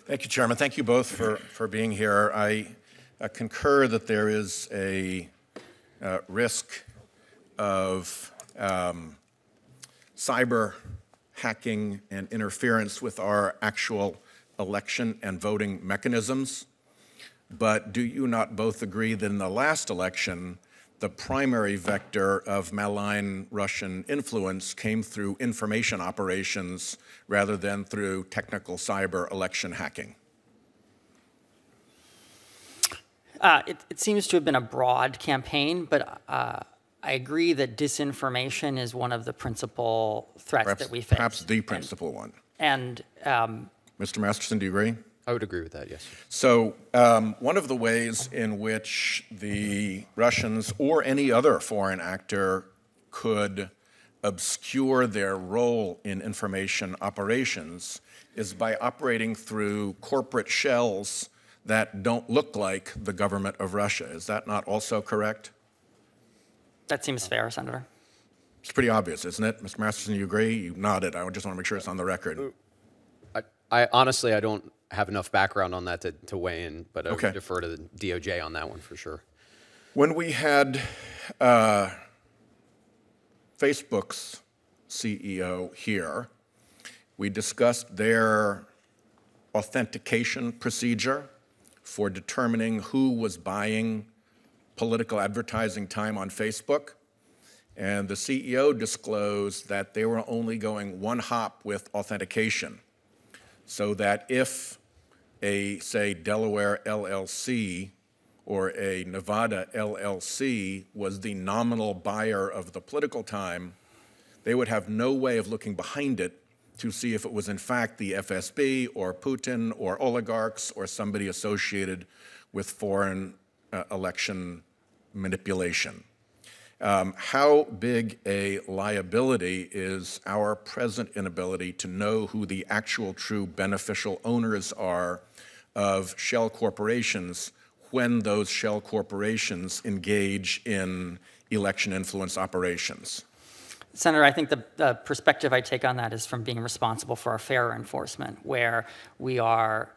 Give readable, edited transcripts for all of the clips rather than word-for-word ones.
Thank you, Chairman. Thank you both for being here. I concur that there is a risk of cyber hacking and interference with our actual election and voting mechanisms. But do you not both agree that in the last election, the primary vector of malign Russian influence came through information operations rather than through technical cyber election hacking? It seems to have been a broad campaign, but I agree that disinformation is one of the principal threats that we face. Perhaps the principal one. And Mr. Masterson, do you agree? I would agree with that, yes. So one of the ways in which the Russians or any other foreign actor could obscure their role in information operations is by operating through corporate shells that don't look like the government of Russia. Is that not also correct? that seems fair, Senator. It's pretty obvious, isn't it? Mr. Masterson, you agree? You nodded. I just want to make sure it's on the record. I honestly, I don't have enough background on that to weigh in, but I Okay. would defer to the DOJ on that one for sure. When we had Facebook's CEO here, we discussed their authentication procedure for determining who was buying political advertising time on Facebook. And the CEO disclosed that they were only going one hop with authentication, so that if a, say, Delaware LLC or a Nevada LLC was the nominal buyer of the political time, they would have no way of looking behind it to see if it was in fact the FSB or Putin or oligarchs or somebody associated with foreign election manipulation. How big a liability is our present inability to know who the actual true beneficial owners are of shell corporations when those shell corporations engage in election influence operations? Senator, I think the perspective I take on that is from being responsible for our fairer enforcement, where we are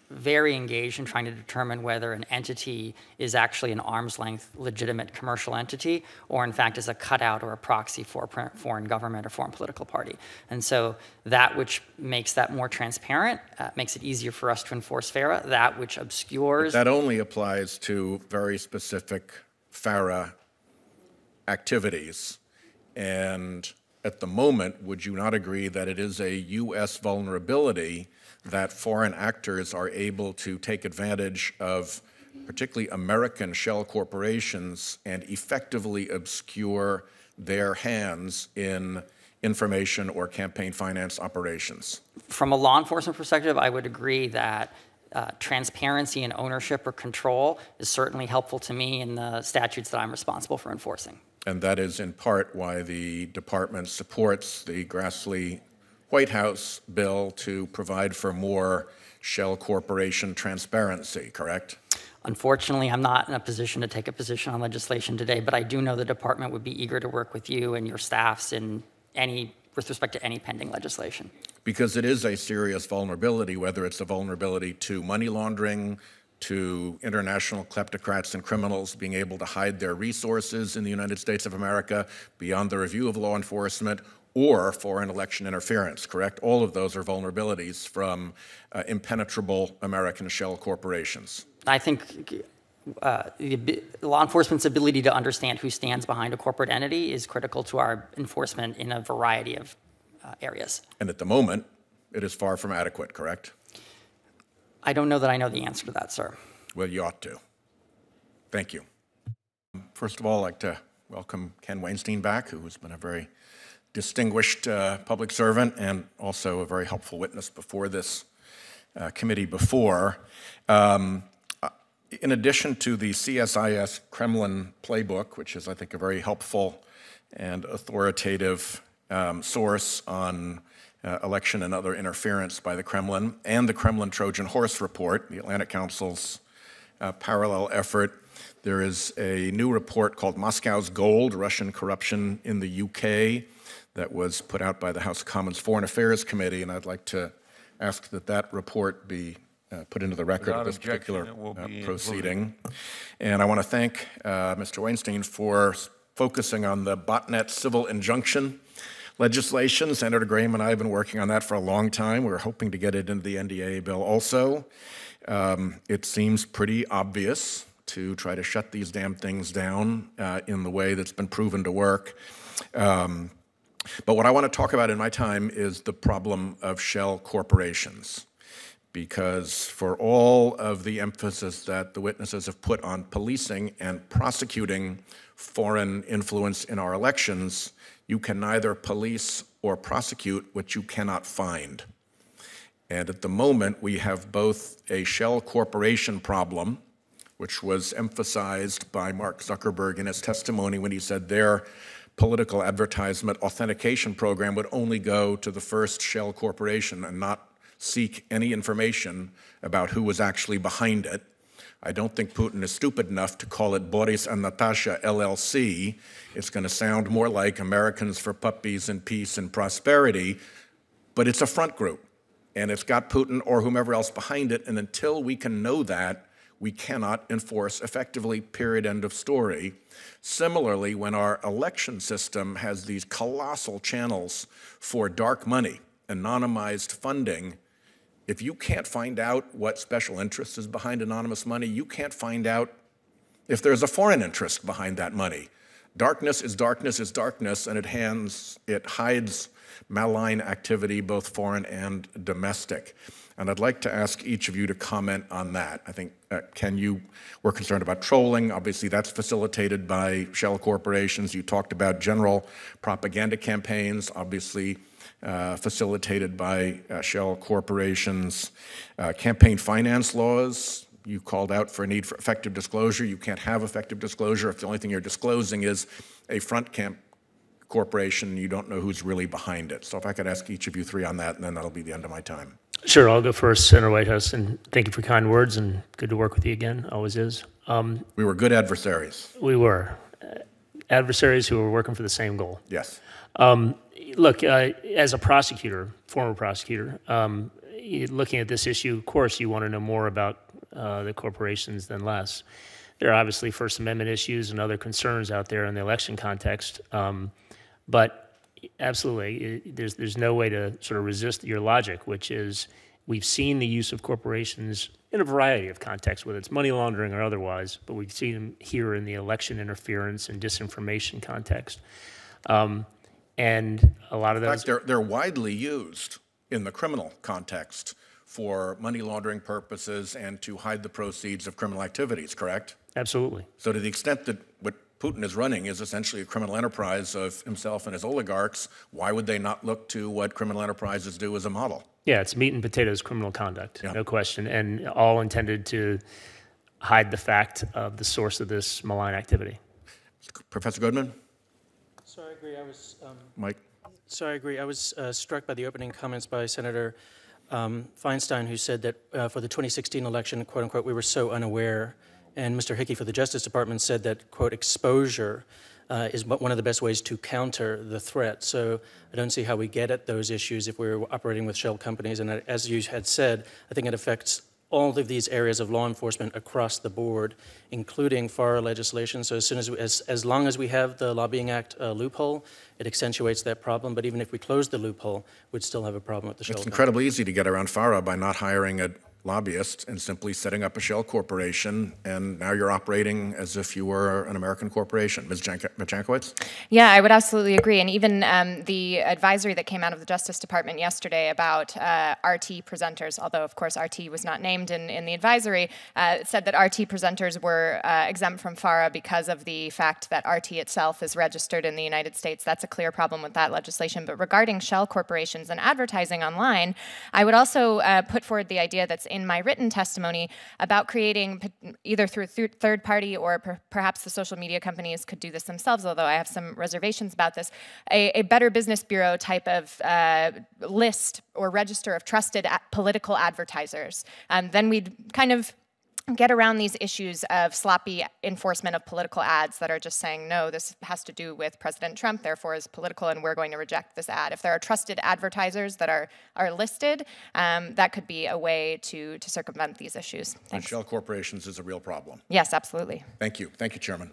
very engaged in trying to determine whether an entity is actually an arm's length legitimate commercial entity or in fact is a cutout or a proxy for a foreign government or foreign political party. And so that which makes that more transparent, makes it easier for us to enforce FARA, that which obscures... But that only applies to very specific FARA activities. And at the moment, would you not agree that it is a U.S. vulnerability that foreign actors are able to take advantage of particularly American shell corporations and effectively obscure their hands in information or campaign finance operations? From a law enforcement perspective, I would agree that transparency and ownership or control is certainly helpful to me in the statutes that I'm responsible for enforcing. And that is in part why the department supports the Whitehouse bill to provide for more shell corporation transparency, correct? Unfortunately, I'm not in a position to take a position on legislation today, but I do know the department would be eager to work with you and your staffs with respect to any pending legislation. Because it is a serious vulnerability, whether it's a vulnerability to money laundering, to international kleptocrats and criminals being able to hide their resources in the United States of America beyond the review of law enforcement, or foreign election interference, correct? All of those are vulnerabilities from impenetrable American shell corporations. I think law enforcement's ability to understand who stands behind a corporate entity is critical to our enforcement in a variety of areas. And at the moment, it is far from adequate, correct? I don't know that I know the answer to that, sir. Well, you ought to. Thank you. First of all, I'd like to welcome Ken Weinstein back, who has been a very distinguished public servant and also a very helpful witness before this committee before. In addition to the CSIS Kremlin playbook, which is, I think, a very helpful and authoritative source on election and other interference by the Kremlin, and the Kremlin Trojan Horse Report, the Atlantic Council's parallel effort, there is a new report called Moscow's Gold, Russian Corruption in the UK, that was put out by the House of Commons Foreign Affairs Committee, and I'd like to ask that that report be put into the record Without of this objection, particular it will be proceeding. And I want to thank Mr. Weinstein for focusing on the botnet civil injunction legislation. Senator Graham and I have been working on that for a long time. We're hoping to get it into the NDAA bill also. It seems pretty obvious to try to shut these damn things down in the way that's been proven to work. But what I want to talk about in my time is the problem of shell corporations, because for all of the emphasis that the witnesses have put on policing and prosecuting foreign influence in our elections, you can neither police or prosecute what you cannot find. And at the moment, we have both a shell corporation problem, which was emphasized by Mark Zuckerberg in his testimony when he said their political advertisement authentication program would only go to the first shell corporation and not seek any information about who was actually behind it. I don't think Putin is stupid enough to call it Boris and Natasha LLC. It's going to sound more like Americans for Puppies and Peace and Prosperity, but it's a front group, and it's got Putin or whomever else behind it, and until we can know that, we cannot enforce effectively, period, end of story. Similarly, when our election system has these colossal channels for dark money, anonymized funding, if you can't find out what special interest is behind anonymous money, you can't find out if there's a foreign interest behind that money. Darkness is darkness is darkness, and it hides malign activity, both foreign and domestic. And I'd like to ask each of you to comment on that. I think, Ken, you were concerned about trolling. Obviously, that's facilitated by shell corporations. You talked about general propaganda campaigns, obviously facilitated by shell corporations. Campaign finance laws, you called out for a need for effective disclosure. You can't have effective disclosure if the only thing you're disclosing is a front camp corporation and you don't know who's really behind it. So if I could ask each of you three on that, and then that'll be the end of my time. Sure, I'll go first, Senator Whitehouse, and thank you for kind words, and good to work with you again, always is. We were good adversaries. We were. Adversaries who were working for the same goal. Yes. Look, as a prosecutor, former prosecutor, looking at this issue, of course, you want to know more about the corporations than less. There are obviously First Amendment issues and other concerns out there in the election context, but absolutely, there's no way to sort of resist your logic, which is we've seen the use of corporations in a variety of contexts, whether it's money laundering or otherwise, but we've seen them here in the election interference and disinformation context. And a lot of those— In fact, they're widely used in the criminal context for money laundering purposes and to hide the proceeds of criminal activities, correct? Absolutely. So to the extent that what Putin is running is essentially a criminal enterprise of himself and his oligarchs, why would they not look to what criminal enterprises do as a model? Yeah, it's meat and potatoes criminal conduct, Yeah. no question, and all intended to hide the fact of the source of this malign activity. Professor Goodman? So I agree. Mike? So I agree. I was struck by the opening comments by Senator Feinstein, who said that for the 2016 election, quote unquote, we were so unaware. And Mr. Hickey for the Justice Department said that, quote, exposure is one of the best ways to counter the threat. So I don't see how we get at those issues if we're operating with shell companies. And as you had said, I think it affects all of these areas of law enforcement across the board, including FARA legislation. So as long as we have the Lobbying Act loophole, it accentuates that problem. But even if we close the loophole, we'd still have a problem with the shell. It's incredibly easy to get around FARA by not hiring a lobbyist and simply setting up a shell corporation, and now you're operating as if you were an American corporation. Ms. Jankowicz? Yeah, I would absolutely agree. And even the advisory that came out of the Justice Department yesterday about RT presenters, although of course RT was not named in the advisory, said that RT presenters were exempt from FARA because of the fact that RT itself is registered in the United States. That's a clear problem with that legislation. But regarding shell corporations and advertising online, I would also put forward the idea that's in my written testimony about creating, either through third party or perhaps the social media companies could do this themselves, although I have some reservations about this, a Better Business Bureau type of list or register of trusted political advertisers. Then we'd kind of get around these issues of sloppy enforcement of political ads that are just saying, no, this has to do with President Trump, therefore is political, and we're going to reject this ad. If there are trusted advertisers that are listed, that could be a way to circumvent these issues. And Thanks. shell corporations is a real problem. Yes, absolutely. Thank you. Thank you, Chairman.